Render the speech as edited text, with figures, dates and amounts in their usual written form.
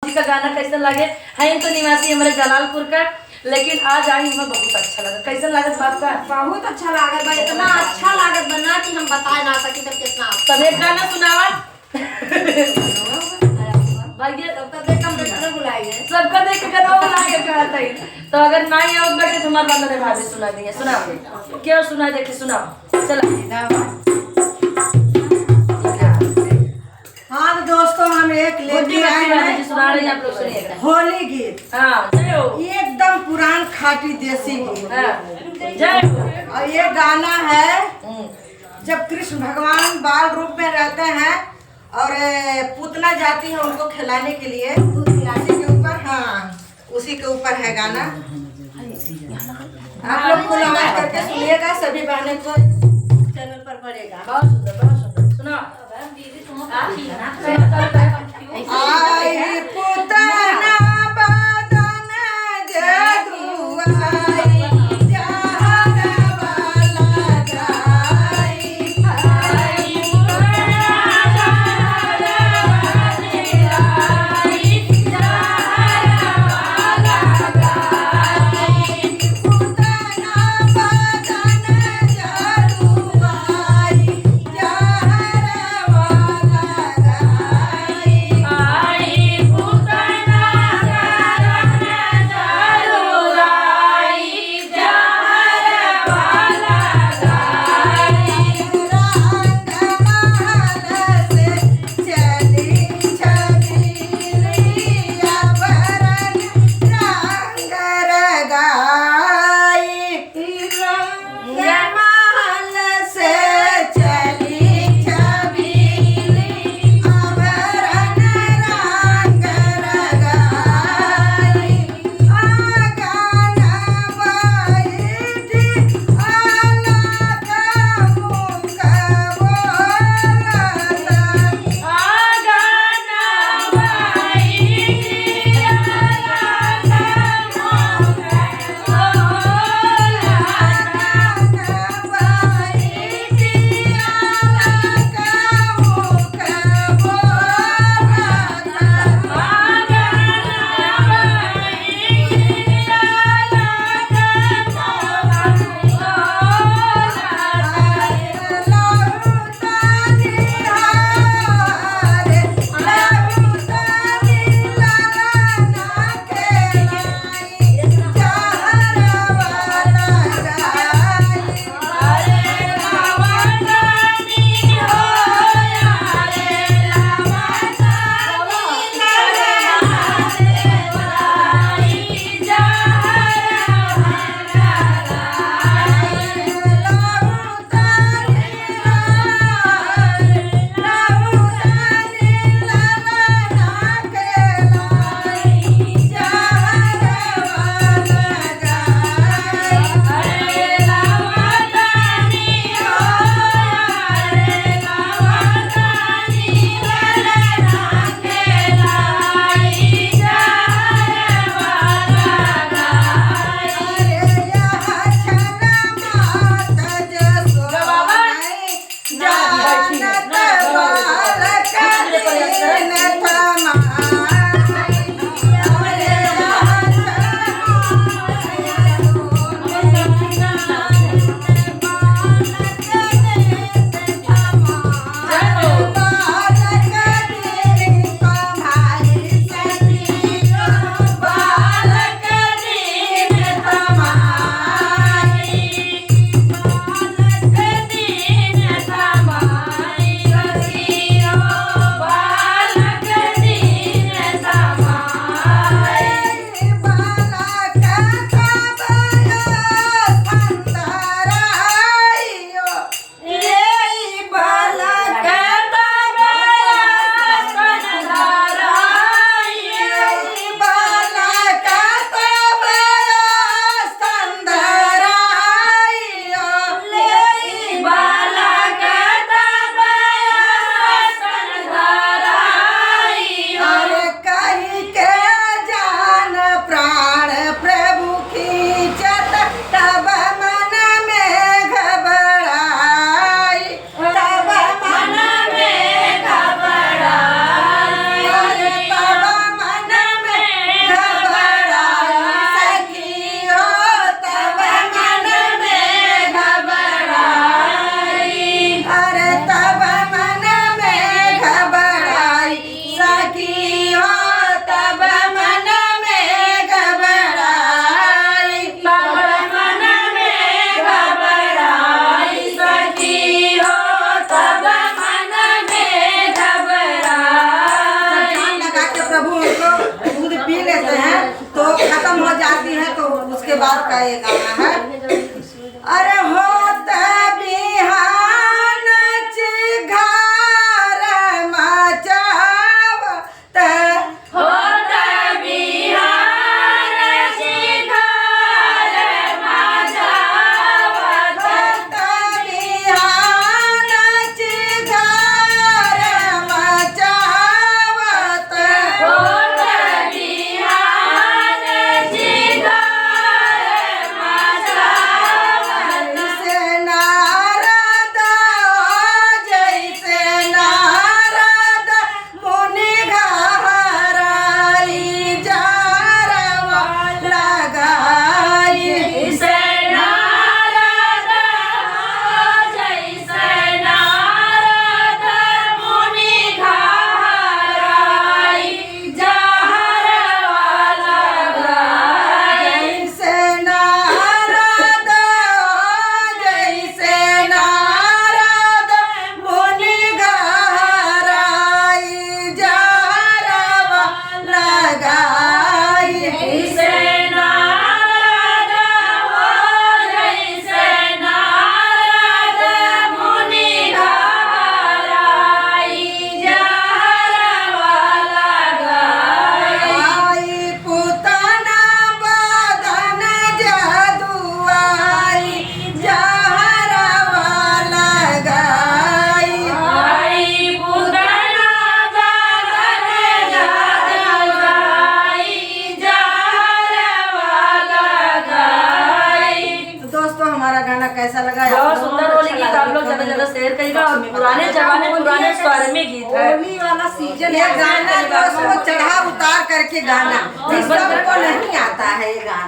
जी का गाना कैसा लगे है तो निवासी हमारे जलालपुर का, लेकिन आज आई हमें बहुत अच्छा लगा। कैसा लागत बात का? बहुत अच्छा लागत बा, इतना अच्छा लागत बना कि हम बता ना सके तब कितना। तब एक गाना सुनावा भाई, सबका देख हम बेटा बुलाएंगे, सबका देख के करो बुलाएंगे कहता है। तो अगर ना ही आवत बैठे तुम्हारे बंदा ने भाभी सुना देंगे। सुनाओ क्या सुना देखे, सुनाओ चला। हाँ तो दोस्तों हम एक लेके आए हैं सुना रहे हैं आप लोग, सुनिएगा। होली गीत। हाँ जय हो। एकदम पुरान खाटी देसी गीत। जय हो। और ये गाना है जब कृष्ण भगवान बाल रूप में रहते हैं और पूतना जाती है उनको खिलाने के लिए दूध पिलाने के ऊपर। हाँ उसी के ऊपर है गाना। आप लोग को आवाज करके सुनिएगा, सभी बहनों को चैनल पर पड़ेगा। बहुत सुंदर, बहुत सुंदर। सुना आई पुतना बदन जदुआई जहर वाला गाई। आई पुतना बदन जदुआई जहर वाला गाई। ये गाना है। अरे होता बिहान चिघार मचावत होता बिहान चिघार मचावत होता बिहान चिघार मचावत होता बिहान चिघार मचावत जैसे नारद जैसे नारद मुनि घराई जारवा लगाई जैसे नारद जैसे नारद मुनि घराई जहरवा लगाई जैसे नारद जैसे नारद मुनि घराई जारवा लगाई जैसे नारद जैसे नारद मुनि घराई जहरवा लगाई आई पुतना बदन जदुआई जहरवा लगाई आई पुतना बदन जदुआई जहरवा लगाई। दोस्तों हमारा गाना कैसा लगा? बहुत सुंदर होली गीत आप लोग ज्यादा ज्यादा शेयर करिएगा और पुराने जमाने पुराने स्वर में गीत है। होली वाला सीजन ये गाना दोस्तों चढ़ा उतार करके गाना, जिस सबको नहीं आता है ये गाना।